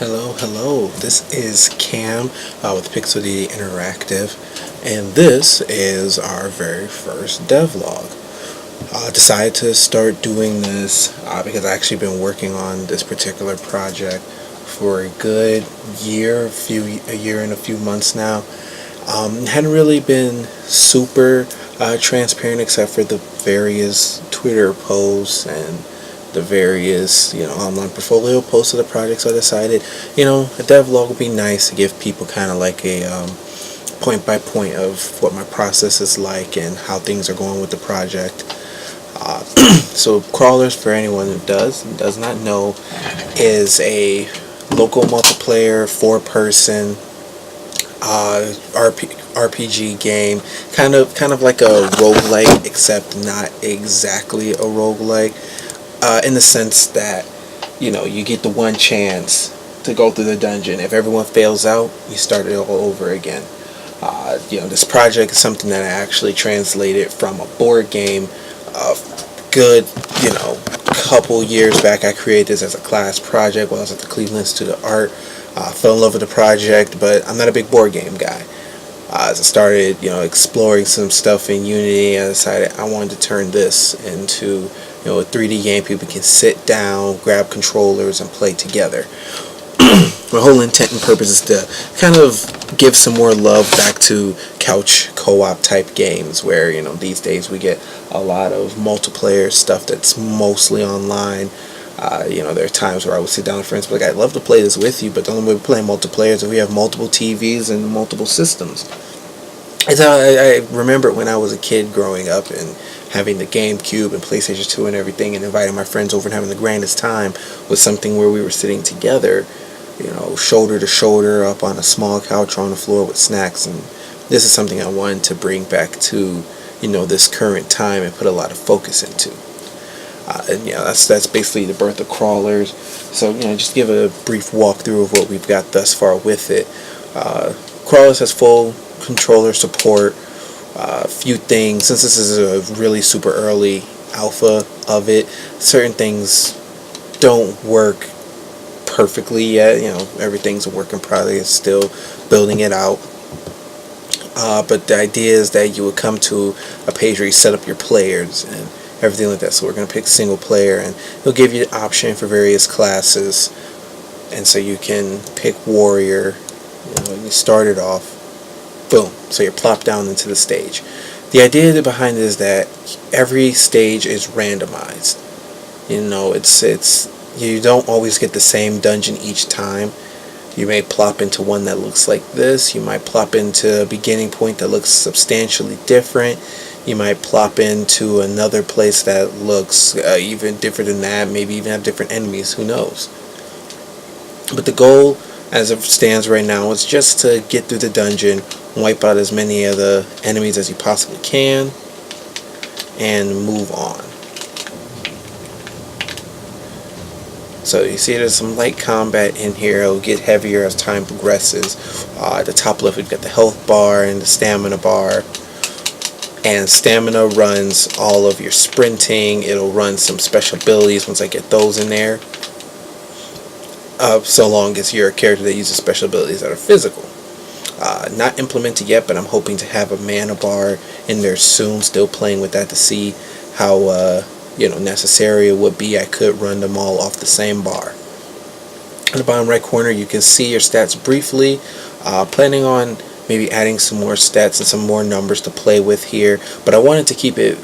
Hello. This is Cam with Pixel D Interactive, and this is our very first devlog. Decided to start doing this because I actually been working on this particular project for a good a year and a few months now. Hadn't really been super transparent except for the various Twitter posts and the various online portfolio posts of the project. So I decided a devlog would be nice to give people kind of like a point by point of what my process is like and how things are going with the project. So Crawlers, for anyone who does not know, is a local multiplayer 4-person RPG game, kind of like a roguelike, except not exactly a roguelike, in the sense that you get the one chance to go through the dungeon. If everyone fails out, you start it all over again. This project is something that I actually translated from a board game. Good, couple years back, I created this as a class project while I was at the Cleveland Institute of Art. Fell in love with the project, but I'm not a big board game guy. As I started, exploring some stuff in Unity, I decided I wanted to turn this into, a 3D game people can sit down, grab controllers, and play together. My whole intent and purpose is to kind of give some more love back to couch co-op type games where, these days we get a lot of multiplayer stuff that's mostly online. There are times where I would sit down with friends and be like, I'd love to play this with you, but the only way we play multiplayer is if we have multiple TVs and multiple systems. And so I remember when I was a kid growing up and having the GameCube and PlayStation 2 and everything, and inviting my friends over and having the grandest time was something where we were sitting together, shoulder to shoulder up on a small couch or on the floor with snacks. And this is something I wanted to bring back to, this current time and put a lot of focus into. And that's basically the birth of Crawlers. So just give a brief walkthrough of what we've got thus far with it. Crawlers has full controller support. Few things, since this is a really super early alpha of it, certain things don't work perfectly yet. Everything's a work in progress, still building it out. But the idea is that you would come to a page where you set up your players and everything like that. So we're going to pick single player, and it'll give you the option for various classes. And so you can pick warrior, and you start it off, boom, so you're plopped down into the stage. The idea behind it is that every stage is randomized. You don't always get the same dungeon each time. You may plop into one that looks like this. You might plop into a beginning point that looks substantially different. You might plop into another place that looks even different than that, maybe even have different enemies, who knows. But the goal, as it stands right now, is just to get through the dungeon, wipe out as many of the enemies as you possibly can, and move on. So you see there's some light combat in here. It'll get heavier as time progresses. At the top left we've got the health bar and the stamina bar. And stamina runs all of your sprinting. It'll run some special abilities once I get those in there. So long as you're a character that uses special abilities that are physical. Not implemented yet, but I'm hoping to have a mana bar in there soon. Still playing with that to see how necessary it would be. I could run them all off the same bar. In the bottom right corner you can see your stats briefly. Planning on maybe adding some more stats and some more numbers to play with here, but I wanted to keep it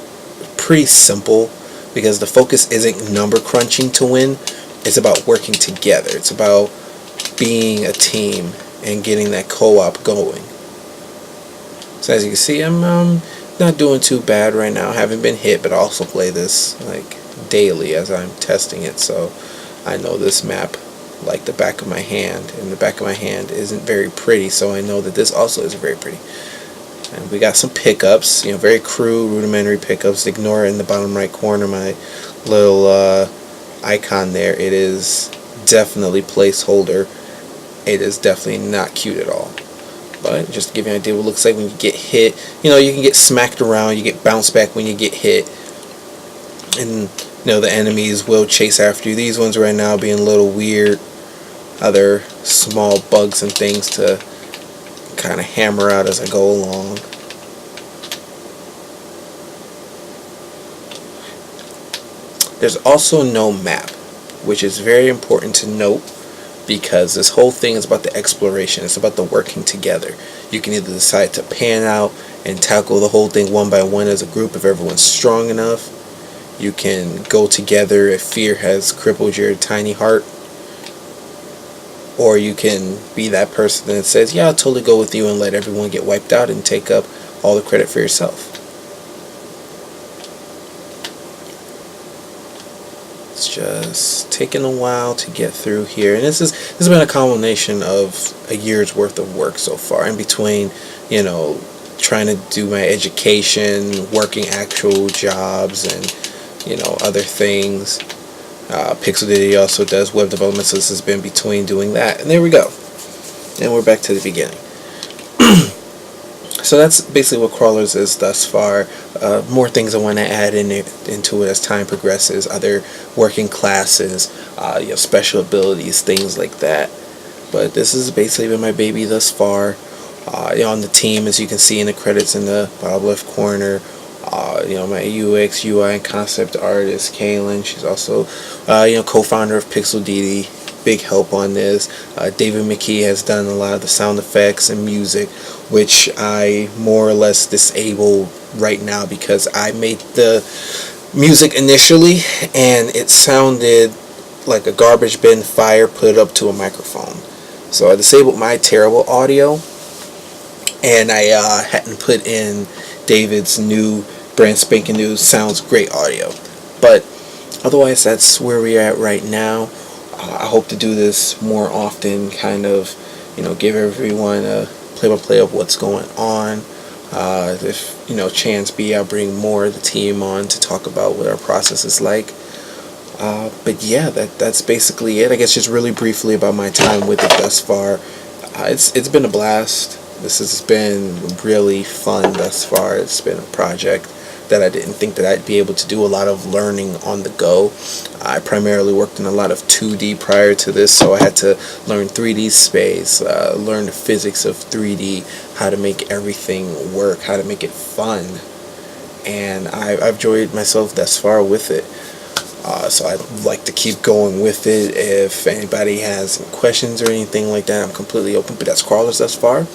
pretty simple because the focus isn't number crunching to win. It's about working together. It's about being a team and getting that co-op going. So as you can see, I'm not doing too bad right now. I haven't been hit, but I also play this like daily as I'm testing it, so I know this map like the back of my hand, and the back of my hand isn't very pretty, so I know that this also isn't very pretty. And we got some pickups, very crude, rudimentary pickups. Ignore in the bottom right corner my little icon there. It is definitely placeholder. It is definitely not cute at all. But just to give you an idea what it looks like when you get hit, you can get smacked around, you get bounced back when you get hit, and the enemies will chase after you. These ones right now being a little weird. other small bugs and things to kind of hammer out as I go along. There's also no map, which is very important to note, because this whole thing is about the exploration. It's about the working together. You can either decide to pan out and tackle the whole thing one by one as a group if everyone's strong enough. You can go together if fear has crippled your tiny heart. Or you can be that person that says, yeah, I'll totally go with you and let everyone get wiped out and take up all the credit for yourself. It's just taken a while to get through here, and this has been a culmination of a year's worth of work so far. In between, trying to do my education, working actual jobs, and other things. Pixel Diddy also does web development, so this has been between doing that, and there we go. And we're back to the beginning. So that's basically what Crawlers is thus far. More things I want to add into it as time progresses. Other working classes, special abilities, things like that. But this has basically been my baby thus far. On the team, as you can see in the credits in the bottom left corner, my UX, UI, and concept artist, Kaylin. She's also, co-founder of Pixel Diddy. Big help on this. David McKee has done a lot of the sound effects and music, which I more or less disabled right now because I made the music initially and it sounded like a garbage bin fire put up to a microphone. So I disabled my terrible audio, and I hadn't put in David's new brand spanking new sounds great audio. But otherwise, that's where we're at right now. I hope to do this more often, kind of, give everyone a play-by-play of what's going on. If, chance be, I'll bring more of the team on to talk about what our process is like. But yeah, that's basically it. I guess just really briefly about my time with it thus far. It's been a blast. This has been really fun thus far. It's been a project that I didn't think that I'd be able to do. A lot of learning on the go. I primarily worked in a lot of 2D prior to this, so I had to learn 3D space, learn the physics of 3D, how to make everything work, how to make it fun. And I've enjoyed myself thus far with it. So I'd like to keep going with it. If anybody has any questions or anything like that, I'm completely open. But that's Crawlers thus far.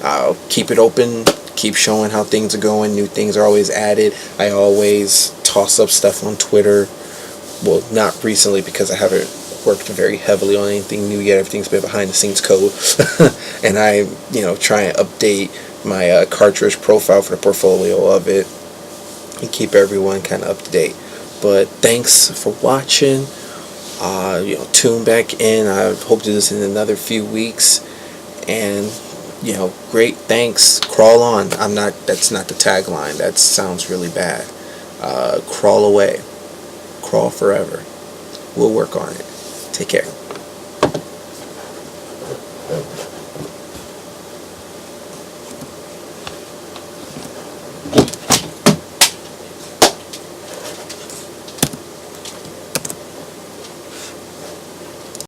I'll keep it open, keep showing how things are going. New things are always added. I always toss up stuff on Twitter. Well, not recently because I haven't worked very heavily on anything new yet. Everything's been behind the scenes code. And I, try and update my cartridge profile for the portfolio of it and keep everyone kind of up to date. But thanks for watching. Tune back in. I hope to do this in another few weeks. And great, thanks. Crawl on. That's not the tagline. That sounds really bad. Crawl away. Crawl forever. We'll work on it. Take care.